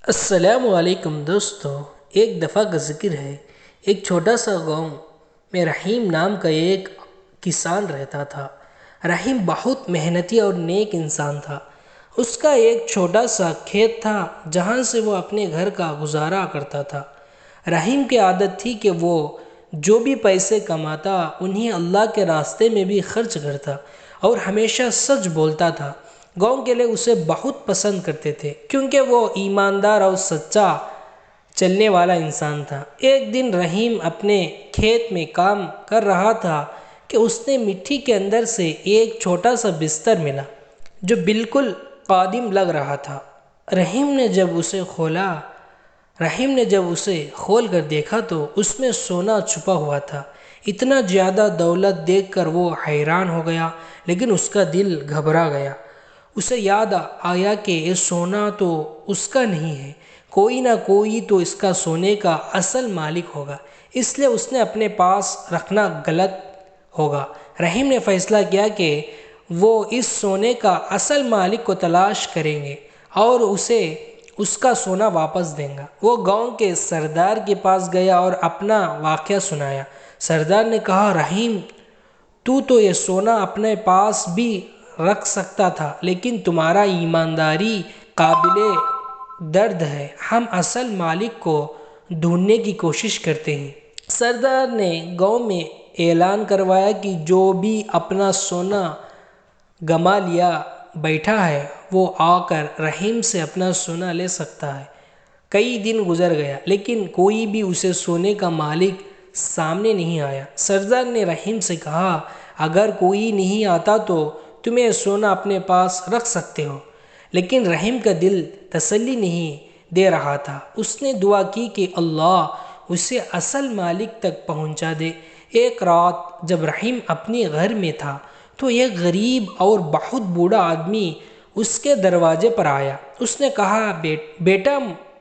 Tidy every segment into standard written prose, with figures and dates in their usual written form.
السلام علیکم دوستو، ایک دفعہ کا ذکر ہے۔ ایک چھوٹا سا گاؤں میں رحیم نام کا ایک کسان رہتا تھا۔ رحیم بہت محنتی اور نیک انسان تھا۔ اس کا ایک چھوٹا سا کھیت تھا جہاں سے وہ اپنے گھر کا گزارا کرتا تھا۔ رحیم کی عادت تھی کہ وہ جو بھی پیسے کماتا انہیں اللہ کے راستے میں بھی خرچ کرتا اور ہمیشہ سچ بولتا تھا۔ گاؤں کے لوگ اسے بہت پسند کرتے تھے کیونکہ وہ ایماندار اور سچا چلنے والا انسان تھا۔ ایک دن رحیم اپنے کھیت میں کام کر رہا تھا کہ اس نے مٹی کے اندر سے ایک چھوٹا سا بستر ملا جو بالکل قدیم لگ رہا تھا۔ رحیم نے جب اسے کھول کر دیکھا تو اس میں سونا چھپا ہوا تھا۔ اتنا زیادہ دولت دیکھ کر وہ حیران ہو گیا، لیکن اس کا دل گھبرا گیا۔ اسے یاد آیا کہ یہ سونا تو اس کا نہیں ہے، کوئی نہ کوئی تو اس کا سونے کا اصل مالک ہوگا، اس لیے اس نے اپنے پاس رکھنا غلط ہوگا۔ رحیم نے فیصلہ کیا کہ وہ اس سونے کا اصل مالک کو تلاش کریں گے اور اسے اس کا سونا واپس دیں گا۔ وہ گاؤں کے سردار کے پاس گیا اور اپنا واقعہ سنایا۔ سردار نے کہا، رحیم، تو یہ سونا اپنے پاس بھی رکھ سکتا تھا، لیکن تمہارا ایمانداری قابل درد ہے۔ ہم اصل مالک کو ڈھونڈنے کی کوشش کرتے ہیں۔ سردار نے گاؤں میں اعلان کروایا کہ جو بھی اپنا سونا گما لیا بیٹھا ہے وہ آ کر رحیم سے اپنا سونا لے سکتا ہے۔ کئی دن گزر گیا لیکن کوئی بھی اسے سونے کا مالک سامنے نہیں آیا۔ سردار نے رحیم سے کہا، اگر کوئی نہیں آتا تو تم یہ سونا اپنے پاس رکھ سکتے ہو۔ لیکن رحیم کا دل تسلی نہیں دے رہا تھا۔ اس نے دعا کی کہ اللہ اسے اصل مالک تک پہنچا دے۔ ایک رات جب رحیم اپنے گھر میں تھا تو ایک غریب اور بہت بوڑھا آدمی اس کے دروازے پر آیا۔ اس نے کہا، بیٹا،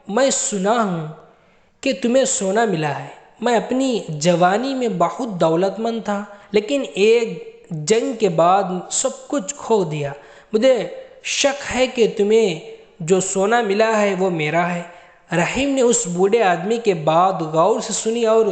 میں سنا ہوں کہ تمہیں سونا ملا ہے۔ میں اپنی جوانی میں بہت دولت مند تھا، لیکن ایک جنگ کے بعد سب کچھ کھو دیا۔ مجھے شک ہے کہ تمہیں جو سونا ملا ہے وہ میرا ہے۔ رحیم نے اس بوڑھے آدمی کی بات غور سے سنی اور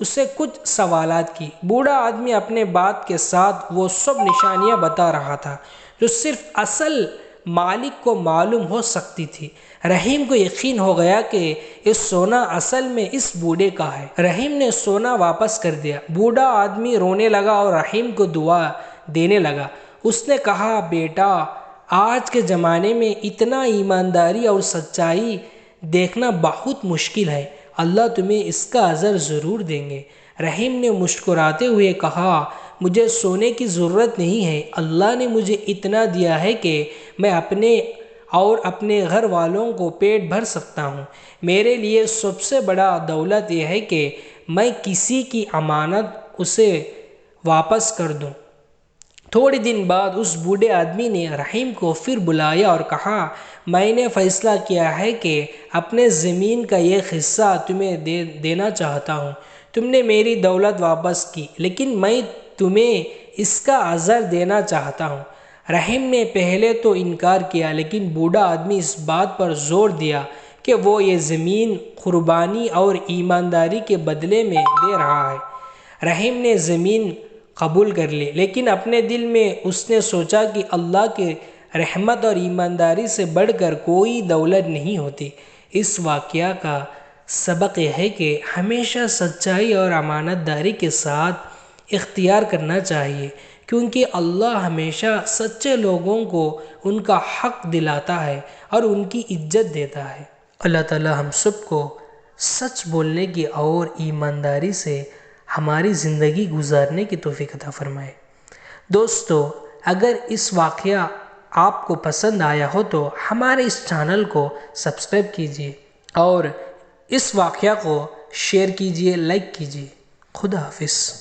اس سے کچھ سوالات کی۔ بوڑھا آدمی اپنے بات کے ساتھ وہ سب نشانیاں بتا رہا تھا جو صرف اصل مالک کو معلوم ہو سکتی تھی۔ رحیم کو یقین ہو گیا کہ یہ سونا اصل میں اس بوڑھے کا ہے۔ رحیم نے سونا واپس کر دیا۔ بوڑھا آدمی رونے لگا اور رحیم کو دعا دینے لگا۔ اس نے کہا، بیٹا، آج کے زمانے میں اتنا ایمانداری اور سچائی دیکھنا بہت مشکل ہے۔ اللہ تمہیں اس کا اجر ضرور دیں گے۔ رحیم نے مسکراتے ہوئے کہا، مجھے سونے کی ضرورت نہیں ہے۔ اللہ نے مجھے اتنا دیا ہے کہ میں اپنے اور اپنے گھر والوں کو پیٹ بھر سکتا ہوں۔ میرے لیے سب سے بڑا دولت یہ ہے کہ میں کسی کی امانت اسے واپس کر دوں۔ تھوڑے دن بعد اس بوڑھے آدمی نے رحیم کو پھر بلایا اور کہا، میں نے فیصلہ کیا ہے کہ اپنے زمین کا ایک حصہ تمہیں دینا چاہتا ہوں۔ تم نے میری دولت واپس کی، لیکن میں تمہیں اس کا اجر دینا چاہتا ہوں۔ رحیم نے پہلے تو انکار کیا، لیکن بوڑھا آدمی اس بات پر زور دیا کہ وہ یہ زمین قربانی اور ایمانداری کے بدلے میں دے رہا ہے۔ رحیم نے زمین قبول کر لی، لیکن اپنے دل میں اس نے سوچا کہ اللہ کی رحمت اور ایمانداری سے بڑھ کر کوئی دولت نہیں ہوتی۔ اس واقعہ کا سبق یہ ہے کہ ہمیشہ سچائی اور امانت داری کے ساتھ اختیار کرنا چاہیے، کیونکہ اللہ ہمیشہ سچے لوگوں کو ان کا حق دلاتا ہے اور ان کی عزت دیتا ہے۔ اللہ تعالی ہم سب کو سچ بولنے کی اور ایمانداری سے ہماری زندگی گزارنے کی توفیق عطا فرمائے۔ دوستو، اگر اس واقعہ آپ کو پسند آیا ہو تو ہمارے اس چینل کو سبسکرائب کیجیے اور اس واقعہ کو شیئر کیجیے، لائک کیجیے۔ خدا حافظ۔